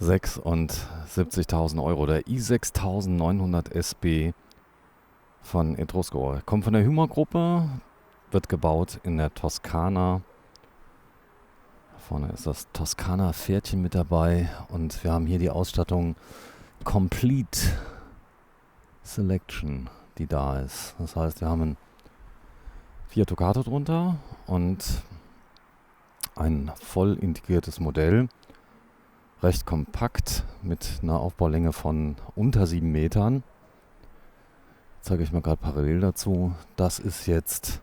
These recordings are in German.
76.000 Euro. Der i6900 SB von Etrusco. Kommt von der Hymer-Gruppe, wird gebaut in der Toskana. Vorne ist das Toskana-Pferdchen mit dabei und wir haben hier die Ausstattung Complete Selection, die da ist. Das heißt, wir haben ein Fiat Ducato drunter und ein voll integriertes Modell. Recht kompakt mit einer Aufbaulänge von unter 7 Metern. Zeige ich mal gerade parallel dazu. Das ist jetzt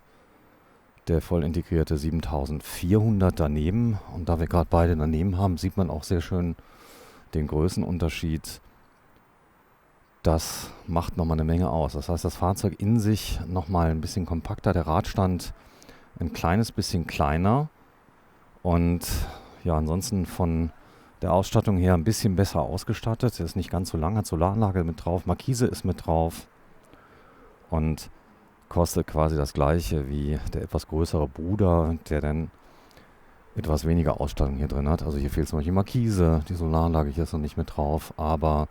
der voll integrierte 7400 daneben. Und da wir gerade beide daneben haben, sieht man auch sehr schön den Größenunterschied. Das macht nochmal eine Menge aus. Das heißt, das Fahrzeug in sich nochmal ein bisschen kompakter, der Radstand ein kleines bisschen kleiner. Und ja, ansonsten von der Ausstattung her ein bisschen besser ausgestattet. Ist nicht ganz so lang, hat Solaranlage mit drauf, Markise ist mit drauf und kostet quasi das gleiche wie der etwas größere Bruder, der dann etwas weniger Ausstattung hier drin hat. Also hier fehlt zum Beispiel die Markise, die Solaranlage hier ist noch nicht mit drauf, aber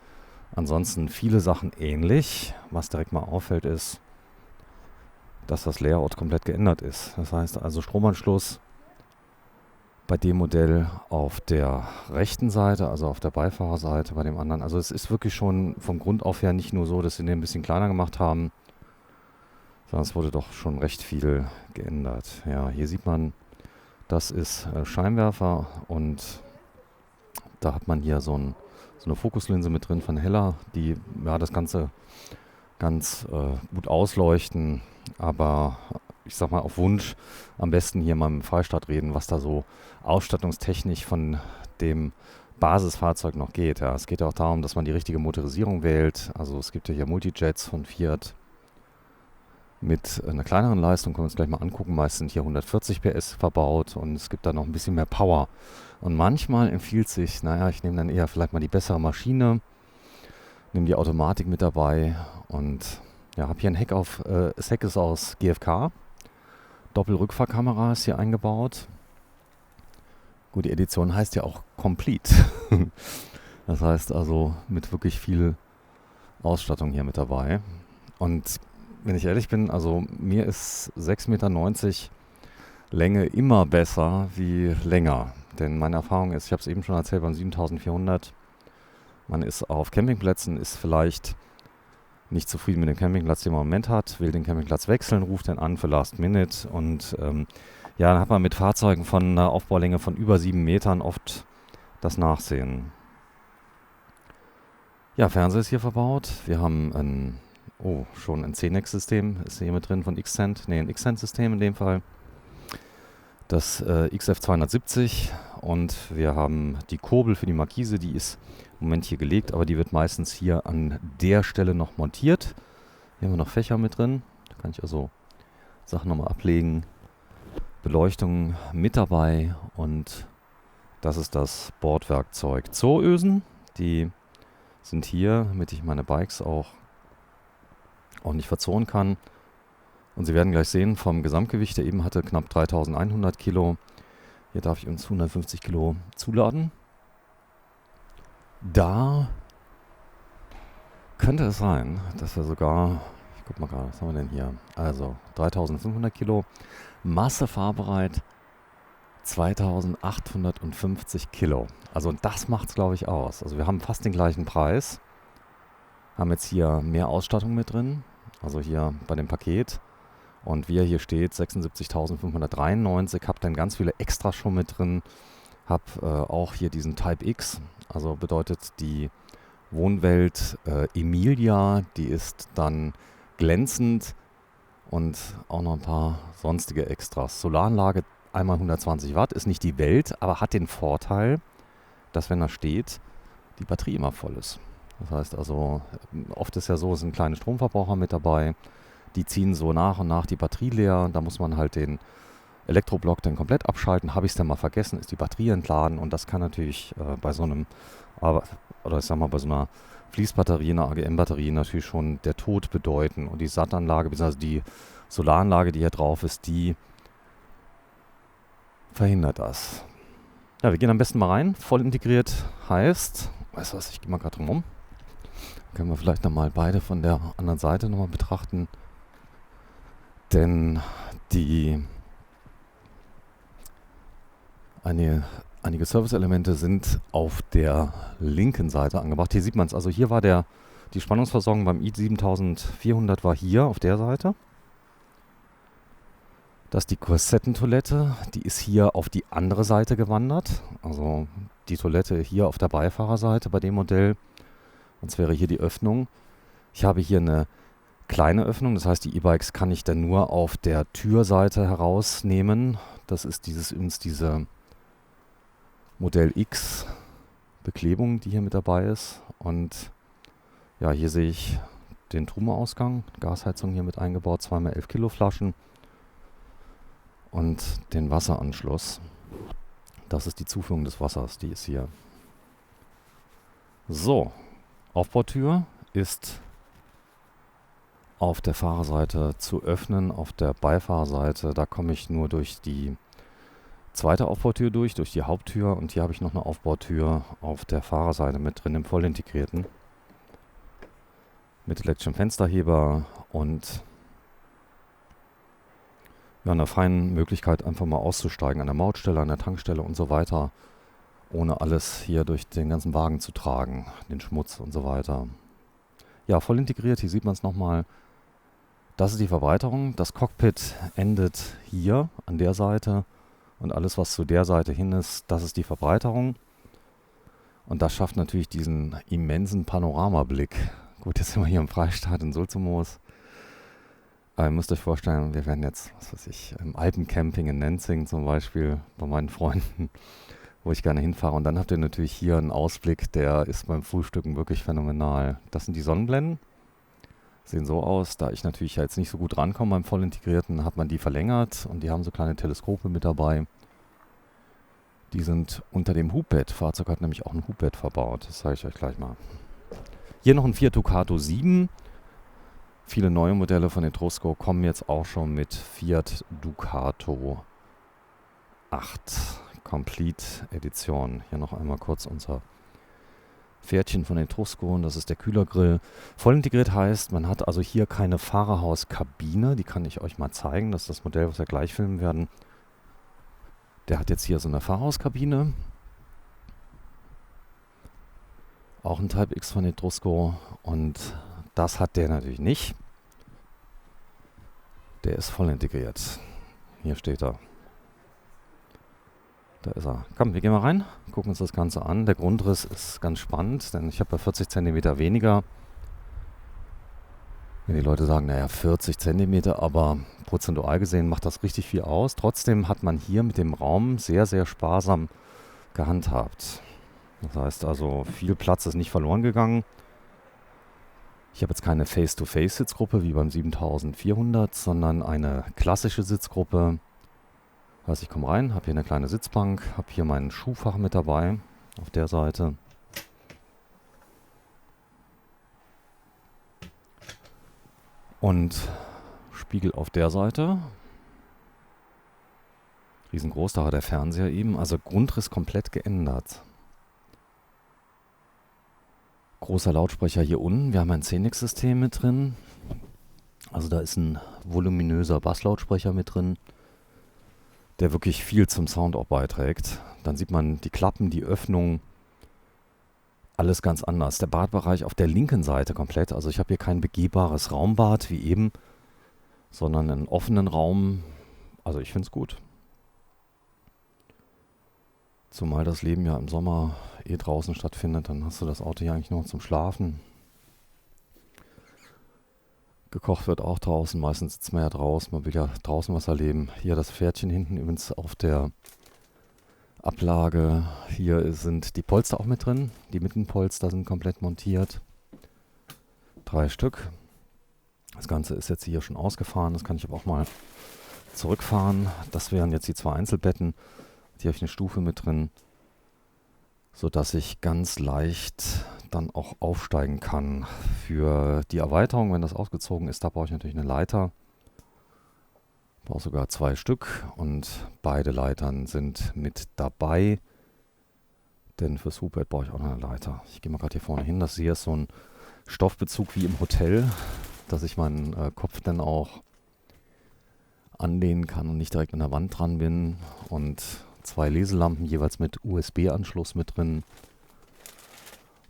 ansonsten viele Sachen ähnlich. Was direkt mal auffällt ist, dass das Layout komplett geändert ist. Das heißt also Stromanschluss bei dem Modell auf der rechten Seite, also auf der Beifahrerseite, bei dem anderen. Also es ist wirklich schon vom Grund auf her nicht nur so, dass sie den ein bisschen kleiner gemacht haben, sondern es wurde doch schon recht viel geändert. Ja, hier sieht man, das ist Scheinwerfer und da hat man hier so eine Fokuslinse mit drin von Hella, die ja, das Ganze ganz gut ausleuchten, aber ich sag mal auf Wunsch am besten hier mal im Freistaat reden, was da so ausstattungstechnisch von dem Basisfahrzeug noch geht. Ja, es geht ja auch darum, dass man die richtige Motorisierung wählt. Also es gibt ja hier Multijets von Fiat mit einer kleineren Leistung, können wir uns gleich mal angucken. Meist sind hier 140 PS verbaut und es gibt da noch ein bisschen mehr Power. Und manchmal empfiehlt sich, naja, ich nehme dann eher vielleicht mal die bessere Maschine, nehme die Automatik mit dabei und ja, habe hier ein Heck auf, das Heck ist aus GFK. Doppelrückfahrkamera ist hier eingebaut. Gut, die Edition heißt ja auch Complete. Das heißt also mit wirklich viel Ausstattung hier mit dabei. Und wenn ich ehrlich bin, also mir ist 6,90 Meter Länge immer besser wie länger. Denn meine Erfahrung ist, ich habe es eben schon erzählt, beim 7400, man ist auf Campingplätzen, ist vielleicht nicht zufrieden mit dem Campingplatz, den man im Moment hat, will den Campingplatz wechseln, ruft den an für Last Minute und ja, dann hat man mit Fahrzeugen von einer Aufbaulänge von über 7 Metern oft das Nachsehen. Ja, Fernseher ist hier verbaut. Wir haben schon ein CNEX-System ist hier mit drin von Xcent, ein Xcent-System in dem Fall. Das XF270 und wir haben die Kurbel für die Markise, die ist im Moment hier gelegt, aber die wird meistens hier an der Stelle noch montiert. Hier haben wir noch Fächer mit drin, da kann ich also Sachen nochmal ablegen. Beleuchtung mit dabei und das ist das Bordwerkzeug Zooösen. Die sind hier, damit ich meine Bikes auch nicht verzonen kann. Und Sie werden gleich sehen, vom Gesamtgewicht, der eben hatte knapp 3100 Kilo. Hier darf ich uns 150 Kilo zuladen. Da könnte es sein, dass wir sogar, ich guck mal gerade, was haben wir denn hier? Also 3500 Kilo, Masse fahrbereit 2850 Kilo. Also das macht es, glaube ich, aus. Also wir haben fast den gleichen Preis. Haben jetzt hier mehr Ausstattung mit drin. Also hier bei dem Paket. Und wie er hier steht, 76.593. Hab dann ganz viele Extras schon mit drin. Hab auch hier diesen Type X. Also bedeutet die Wohnwelt Emilia. Die ist dann glänzend. Und auch noch ein paar sonstige Extras. Solaranlage einmal 120 Watt. Ist nicht die Welt, aber hat den Vorteil, dass wenn er steht, die Batterie immer voll ist. Das heißt also, oft ist ja so, es sind kleine Stromverbraucher mit dabei. Die ziehen so nach und nach die Batterie leer. Da muss man halt den Elektroblock dann komplett abschalten. Habe ich es denn mal vergessen, ist die Batterie entladen. Und das kann natürlich bei so einem, oder ich sag mal, bei so einer Fließbatterie, einer AGM-Batterie natürlich schon der Tod bedeuten. Und die SAT-Anlage, beziehungsweise die Solaranlage, die hier drauf ist, die verhindert das. Ja, wir gehen am besten mal rein. Voll integriert heißt, weißt du was, ich gehe mal gerade rum. Können wir vielleicht nochmal beide von der anderen Seite nochmal betrachten. Denn einige Service-Elemente sind auf der linken Seite angebracht. Hier sieht man es. Also hier war die Spannungsversorgung beim i7400 war hier auf der Seite. Das ist die Korsettentoilette. Die ist hier auf die andere Seite gewandert. Also die Toilette hier auf der Beifahrerseite bei dem Modell. Und es wäre hier die Öffnung. Ich habe hier eine kleine Öffnung. Das heißt, die E-Bikes kann ich dann nur auf der Türseite herausnehmen. Das ist diese Modell X Beklebung, die hier mit dabei ist. Und ja, hier sehe ich den Trumeausgang, Gasheizung hier mit eingebaut, 2x11 Kilo Flaschen und den Wasseranschluss. Das ist die Zuführung des Wassers, die ist hier. So, Aufbautür ist auf der Fahrerseite zu öffnen, auf der Beifahrerseite, da komme ich nur durch die zweite Aufbautür durch die Haupttür, und hier habe ich noch eine Aufbautür auf der Fahrerseite mit drin, im vollintegrierten. Mit elektrischem Fensterheber und ja, einer feinen Möglichkeit, einfach mal auszusteigen an der Mautstelle, an der Tankstelle und so weiter, ohne alles hier durch den ganzen Wagen zu tragen, den Schmutz und so weiter. Ja, voll integriert, hier sieht man es nochmal. Das ist die Verbreiterung. Das Cockpit endet hier an der Seite und alles, was zu der Seite hin ist, das ist die Verbreiterung. Und das schafft natürlich diesen immensen Panoramablick. Gut, jetzt sind wir hier im Freistaat in Sulzermoos. Ihr müsst euch vorstellen, wir werden jetzt, was weiß ich, im Alpencamping in Nenzing zum Beispiel bei meinen Freunden, wo ich gerne hinfahre. Und dann habt ihr natürlich hier einen Ausblick, der ist beim Frühstücken wirklich phänomenal. Das sind die Sonnenblenden. Sehen so aus. Da ich natürlich jetzt nicht so gut rankomme beim Vollintegrierten, hat man die verlängert und die haben so kleine Teleskope mit dabei. Die sind unter dem Hubbett. Das Fahrzeug hat nämlich auch ein Hubbett verbaut. Das zeige ich euch gleich mal. Hier noch ein Fiat Ducato 7. Viele neue Modelle von Etrusco kommen jetzt auch schon mit Fiat Ducato 8 Complete Edition. Hier noch einmal kurz unser Pferdchen von Etrusco, und das ist der Kühlergrill. Voll integriert heißt, man hat also hier keine Fahrerhauskabine. Die kann ich euch mal zeigen. Das ist das Modell, was wir gleich filmen werden. Der hat jetzt hier so eine Fahrerhauskabine. Auch ein Type X von Etrusco, und das hat der natürlich nicht. Der ist voll integriert. Hier steht er. Da ist er. Komm, wir gehen mal rein, gucken uns das Ganze an. Der Grundriss ist ganz spannend, denn ich habe ja 40 cm weniger. Wenn die Leute sagen, naja, 40 cm, aber prozentual gesehen macht das richtig viel aus. Trotzdem hat man hier mit dem Raum sehr, sehr sparsam gehandhabt. Das heißt also, viel Platz ist nicht verloren gegangen. Ich habe jetzt keine Face-to-Face-Sitzgruppe wie beim 7400, sondern eine klassische Sitzgruppe. Also ich komme rein, habe hier eine kleine Sitzbank, habe hier mein Schuhfach mit dabei auf der Seite. Und Spiegel auf der Seite. Riesengroß, da war der Fernseher eben. Also Grundriss komplett geändert. Großer Lautsprecher hier unten. Wir haben ein Xenix-System mit drin. Also da ist ein voluminöser Basslautsprecher mit drin, der wirklich viel zum Sound auch beiträgt. Dann sieht man die Klappen, die Öffnung, alles ganz anders. Der Badbereich auf der linken Seite komplett. Also ich habe hier kein begehbares Raumbad wie eben, sondern einen offenen Raum. Also ich finde es gut. Zumal das Leben ja im Sommer draußen stattfindet, dann hast du das Auto ja eigentlich nur zum Schlafen. Gekocht wird auch draußen, meistens sitzt man ja draußen, man will ja draußen was erleben. Hier das Pferdchen hinten übrigens auf der Ablage. Hier sind die Polster auch mit drin. Die Mittenpolster sind komplett montiert. 3 Stück. Das Ganze ist jetzt hier schon ausgefahren, das kann ich aber auch mal zurückfahren. Das wären jetzt die 2 Einzelbetten. Hier habe ich eine Stufe mit drin, sodass ich ganz leicht dann auch aufsteigen kann. Für die Erweiterung, wenn das ausgezogen ist, da brauche ich natürlich eine Leiter. Ich brauche sogar 2 Stück und beide Leitern sind mit dabei. Denn fürs Hubbett brauche ich auch noch eine Leiter. Ich gehe mal gerade hier vorne hin. Das hier ist so ein Stoffbezug wie im Hotel, dass ich meinen Kopf dann auch anlehnen kann und nicht direkt an der Wand dran bin. Und 2 Leselampen jeweils mit USB-Anschluss mit drin.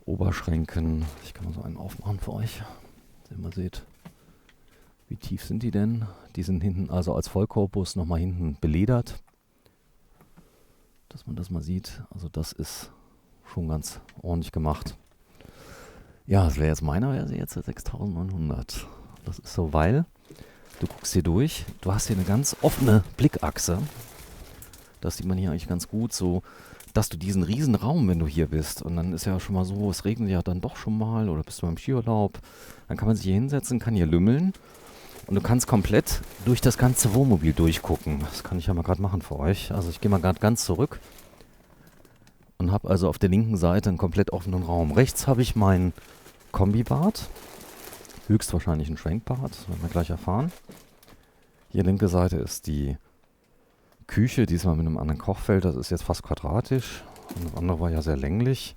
Oberschränken. Ich kann mal so einen aufmachen für euch, dass ihr mal seht, wie tief sind die denn. Die sind hinten also als Vollkorpus nochmal hinten beledert. Dass man das mal sieht. Also das ist schon ganz ordentlich gemacht. Ja, das wäre jetzt meiner, wäre sie jetzt 6900. Das ist so, weil du guckst hier durch, du hast hier eine ganz offene Blickachse. Das sieht man hier eigentlich ganz gut, so dass du diesen riesen Raum, wenn du hier bist, und dann ist ja schon mal so, es regnet ja dann doch schon mal oder bist du beim Skiurlaub, dann kann man sich hier hinsetzen, kann hier lümmeln und du kannst komplett durch das ganze Wohnmobil durchgucken. Das kann ich ja mal gerade machen für euch. Also ich gehe mal gerade ganz zurück und habe also auf der linken Seite einen komplett offenen Raum. Rechts habe ich mein Kombibad, höchstwahrscheinlich ein Schwenkbad, das werden wir gleich erfahren. Hier linke Seite ist die Küche, diesmal mit einem anderen Kochfeld, das ist jetzt fast quadratisch. Und das andere war ja sehr länglich.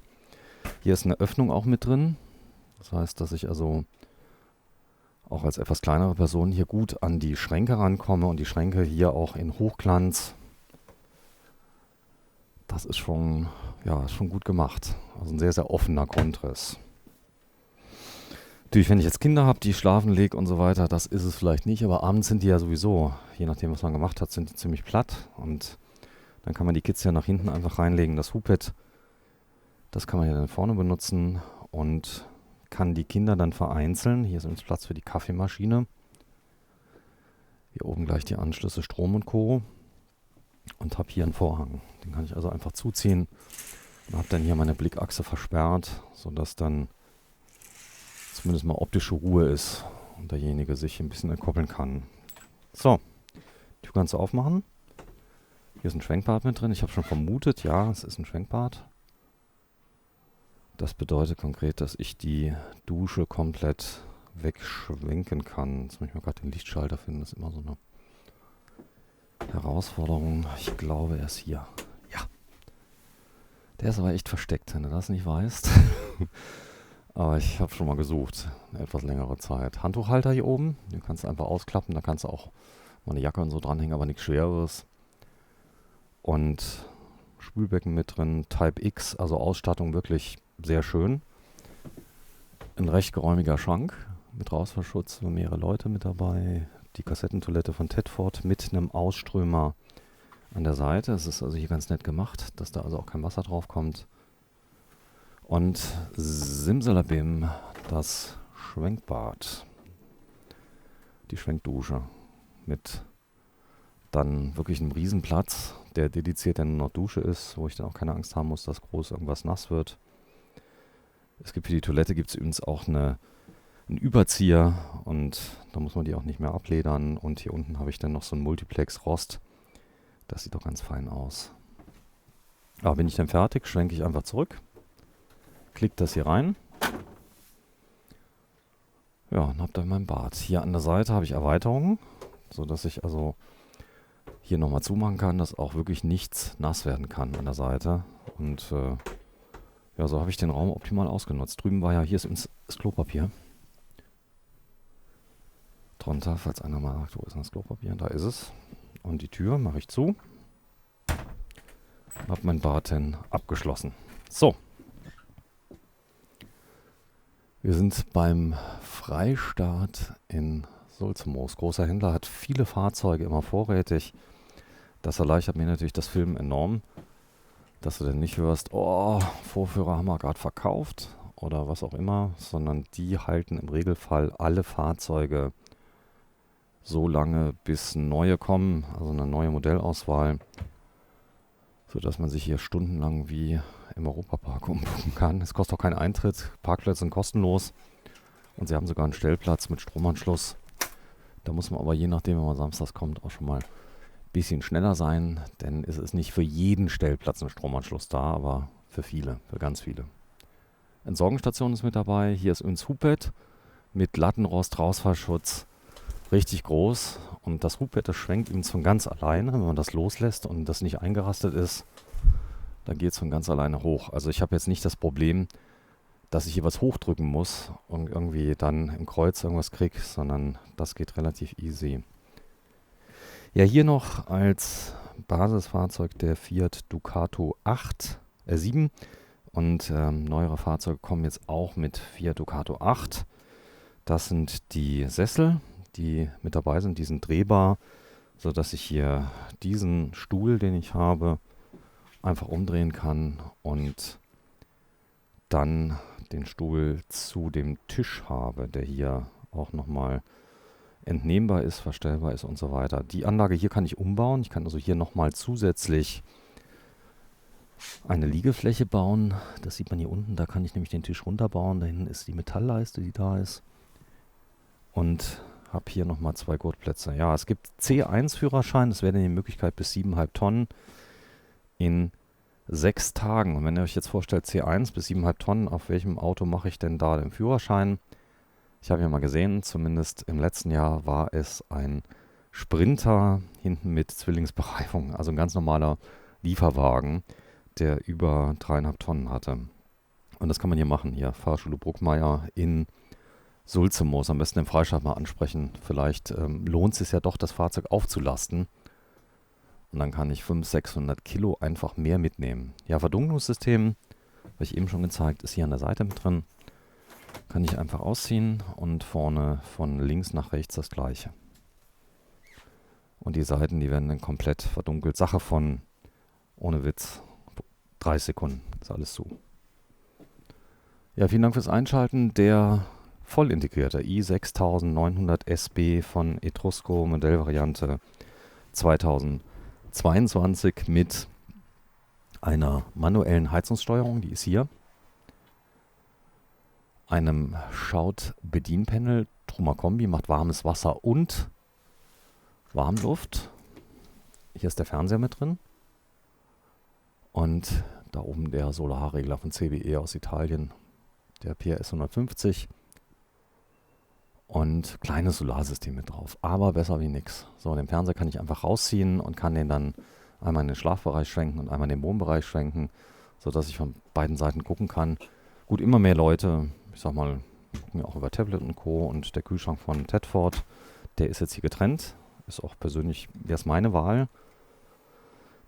Hier ist eine Öffnung auch mit drin. Das heißt, dass ich also auch als etwas kleinere Person hier gut an die Schränke rankomme und die Schränke hier auch in Hochglanz. Das ist schon, ja, ist schon gut gemacht. Also ein sehr, sehr offener Grundriss. Natürlich, wenn ich jetzt Kinder habe, die schlafen lege und so weiter, das ist es vielleicht nicht, aber abends sind die ja sowieso, je nachdem was man gemacht hat, sind die ziemlich platt und dann kann man die Kids ja nach hinten einfach reinlegen. Das Hubbett, das kann man ja dann vorne benutzen und kann die Kinder dann vereinzeln. Hier ist übrigens Platz für die Kaffeemaschine. Hier oben gleich die Anschlüsse Strom und Co. Und habe hier einen Vorhang. Den kann ich also einfach zuziehen und habe dann hier meine Blickachse versperrt, sodass dann zumindest mal optische Ruhe ist und derjenige sich ein bisschen entkoppeln kann. So, die Tür kannst du aufmachen. Hier ist ein Schwenkbad mit drin. Ich habe schon vermutet, ja, es ist ein Schwenkbad. Das bedeutet konkret, dass ich die Dusche komplett wegschwenken kann. Jetzt muss ich mal gerade den Lichtschalter finden. Das ist immer so eine Herausforderung. Ich glaube, er ist hier. Ja. Der ist aber echt versteckt, wenn du das nicht weißt. Aber ich habe schon mal gesucht, eine etwas längere Zeit. Handtuchhalter hier oben, den kannst du einfach ausklappen, da kannst du auch mal eine Jacke und so dranhängen, aber nichts Schweres. Und Spülbecken mit drin, Type X, also Ausstattung wirklich sehr schön. Ein recht geräumiger Schrank mit Rausfallschutz, für mehrere Leute mit dabei. Die Kassettentoilette von Tedford mit einem Ausströmer an der Seite. Es ist also hier ganz nett gemacht, dass da also auch kein Wasser drauf kommt. Und Simsalabim, das Schwenkbad, die Schwenkdusche mit dann wirklich einem Riesenplatz, der dediziert dann nur noch Dusche ist, wo ich dann auch keine Angst haben muss, dass groß irgendwas nass wird. Es gibt für die Toilette gibt's übrigens auch einen Überzieher und da muss man die auch nicht mehr abledern. Und hier unten habe ich dann noch so ein Multiplex-Rost. Das sieht doch ganz fein aus. Aber bin ich dann fertig, schwenke ich einfach zurück. Klickt das hier rein. Ja, und habe dann mein Bad. Hier an der Seite habe ich Erweiterungen, sodass ich also hier nochmal zumachen kann, dass auch wirklich nichts nass werden kann an der Seite. Und ja, so habe ich den Raum optimal ausgenutzt. Drüben war ja, hier ist das Klopapier. Drunter, falls einer mal sagt, wo ist denn das Klopapier? Da ist es. Und die Tür mache ich zu. Und habe mein Bad dann abgeschlossen. So. Wir sind beim Freistaat in Sulzmoos. Großer Händler, hat viele Fahrzeuge immer vorrätig. Das erleichtert mir natürlich das Filmen enorm, dass du dann nicht hörst, oh, Vorführer haben wir gerade verkauft oder was auch immer, sondern die halten im Regelfall alle Fahrzeuge so lange, bis neue kommen, also eine neue Modellauswahl, sodass man sich hier stundenlang wie im Europapark umgucken kann. Es kostet auch keinen Eintritt, Parkplätze sind kostenlos und sie haben sogar einen Stellplatz mit Stromanschluss. Da muss man aber je nachdem, wenn man samstags kommt, auch schon mal ein bisschen schneller sein, denn es ist nicht für jeden Stellplatz ein Stromanschluss da, aber für viele, für ganz viele. Entsorgungsstation ist mit dabei, hier ist übrigens Hubbett mit Lattenrost, Rausfallschutz, richtig groß und das Hubbett, das schwenkt übrigens von ganz alleine, wenn man das loslässt und das nicht eingerastet ist. dann geht es von ganz alleine hoch. Also ich habe jetzt nicht das Problem, dass ich hier was hochdrücken muss und irgendwie dann im Kreuz irgendwas kriege, sondern das geht relativ easy. Ja, hier noch als Basisfahrzeug der Fiat Ducato 7 und neuere Fahrzeuge kommen jetzt auch mit Fiat Ducato 8. Das sind die Sessel, die mit dabei sind, die sind drehbar, sodass ich hier diesen Stuhl, den ich habe, einfach umdrehen kann und dann den Stuhl zu dem Tisch habe, der hier auch nochmal entnehmbar ist, verstellbar ist und so weiter. Die Anlage hier kann ich umbauen. Ich kann also hier nochmal zusätzlich eine Liegefläche bauen. Das sieht man hier unten. Da kann ich nämlich den Tisch runterbauen. Da hinten ist die Metallleiste, die da ist. Und habe hier nochmal 2 Gurtplätze. Ja, es gibt C1-Führerschein. Das wäre dann die Möglichkeit bis 7,5 Tonnen in 6 Tagen. Und wenn ihr euch jetzt vorstellt, C1 bis 7,5 Tonnen, auf welchem Auto mache ich denn da den Führerschein? Ich habe ja mal gesehen, zumindest im letzten Jahr war es ein Sprinter hinten mit Zwillingsbereifung, also ein ganz normaler Lieferwagen, der über 3,5 Tonnen hatte. Und das kann man hier machen, hier Fahrschule Bruckmeier in Sulzemoos. Am besten den Freistaat mal ansprechen. Vielleicht lohnt es sich ja doch, das Fahrzeug aufzulasten. Und dann kann ich 500, 600 Kilo einfach mehr mitnehmen. Ja, Verdunklungssystem, habe ich eben schon gezeigt, ist hier an der Seite mit drin. Kann ich einfach ausziehen und vorne von links nach rechts das gleiche. Und die Seiten, die werden dann komplett verdunkelt. Sache von, ohne Witz, 30 Sekunden, ist alles zu. Ja, vielen Dank fürs Einschalten. Der voll integrierte i6900 SB von Etrusco, Modellvariante 2022 mit einer manuellen Heizungssteuerung, die ist hier. Einem Shout-Bedienpanel, Truma Kombi, macht warmes Wasser und Warmluft. Hier ist der Fernseher mit drin. Und da oben der Solarregler von CBE aus Italien, der PRS 150. Und kleines Solarsystem mit drauf, aber besser wie nix. So, den Fernseher kann ich einfach rausziehen und kann den dann einmal in den Schlafbereich schwenken und einmal in den Wohnbereich schwenken, sodass ich von beiden Seiten gucken kann. Gut, immer mehr Leute, ich sag mal, gucken ja auch über Tablet und Co. Und der Kühlschrank von Tedford, der ist jetzt hier getrennt. Ist auch persönlich, wäre es meine Wahl.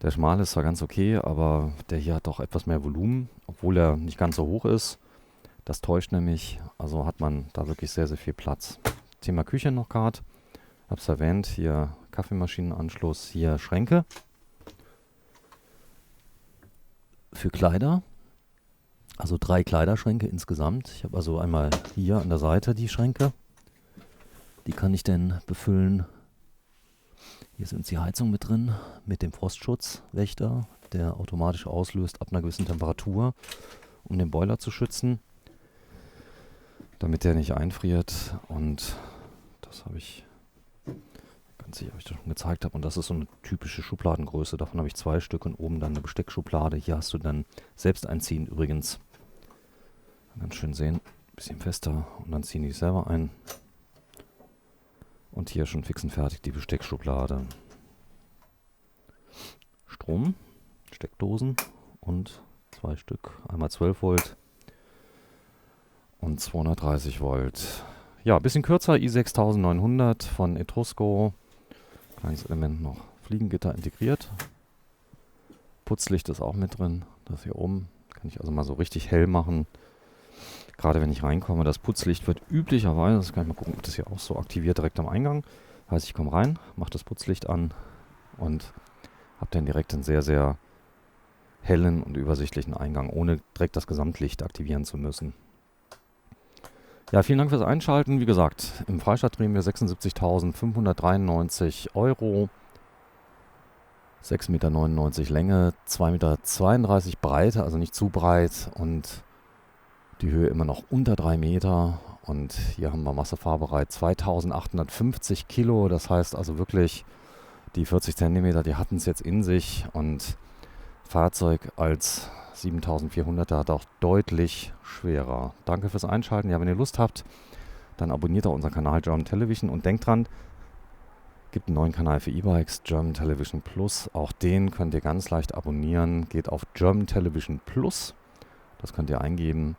Der schmale ist zwar ganz okay, aber der hier hat doch etwas mehr Volumen, obwohl er nicht ganz so hoch ist. Das täuscht nämlich, also hat man da wirklich sehr, sehr viel Platz. Thema Küche noch gerade. Hab's erwähnt, hier Kaffeemaschinenanschluss, hier Schränke für Kleider. Also 3 Kleiderschränke insgesamt. Ich habe also einmal hier an der Seite die Schränke. Die kann ich dann befüllen. Hier sind die Heizung mit drin, mit dem Frostschutzwächter, der automatisch auslöst ab einer gewissen Temperatur, um den Boiler zu schützen, damit der nicht einfriert. Und das habe ich, ganz sicher, ob ich das schon gezeigt habe. Und das ist so eine typische Schubladengröße. Davon habe ich 2 Stück und oben dann eine Besteckschublade. Hier hast du dann selbst einziehen übrigens. Ganz schön sehen, bisschen fester und dann ziehen die selber ein. Und hier schon fix und fertig die Besteckschublade. Strom, Steckdosen und 2 Stück, einmal 12 Volt und 230 Volt. Ja, bisschen kürzer, i6900 von Etrusco. Kleines Element noch, Fliegengitter integriert. Putzlicht ist auch mit drin, das hier oben. Kann ich also mal so richtig hell machen. Gerade wenn ich reinkomme, das Putzlicht wird üblicherweise, das kann ich mal gucken, ob das hier auch so aktiviert direkt am Eingang. Heißt, ich komme rein, mache das Putzlicht an und habe dann direkt einen sehr, sehr hellen und übersichtlichen Eingang, ohne direkt das Gesamtlicht aktivieren zu müssen. Ja, vielen Dank fürs Einschalten. Wie gesagt, im Freistaat drehen wir 76.593 €, 6,99 Meter Länge, 2,32 Meter Breite, also nicht zu breit und die Höhe immer noch unter 3 Meter. Und hier haben wir Masse fahrbereit 2850 Kilo. Das heißt also wirklich, die 40 Zentimeter, die hatten es jetzt in sich. Und Fahrzeug als 7400er hat auch deutlich schwerer. Danke fürs Einschalten. Ja, wenn ihr Lust habt, dann abonniert auch unseren Kanal German Television. Und denkt dran, Gibt einen neuen Kanal für E-Bikes, German Television Plus. Auch den könnt ihr ganz leicht abonnieren. Geht auf German Television Plus. Das könnt ihr eingeben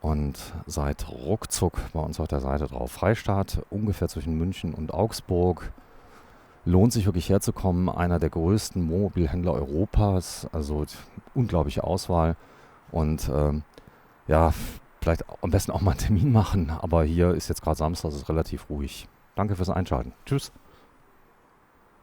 und seid ruckzuck bei uns auf der Seite drauf. Freistaat, ungefähr zwischen München und Augsburg. Lohnt sich wirklich herzukommen. Einer der größten Wohnmobilhändler Europas. Also unglaubliche Auswahl. Und ja, vielleicht am besten auch mal einen Termin machen. Aber hier ist jetzt gerade Samstag, es ist relativ ruhig. Danke fürs Einschalten. Tschüss.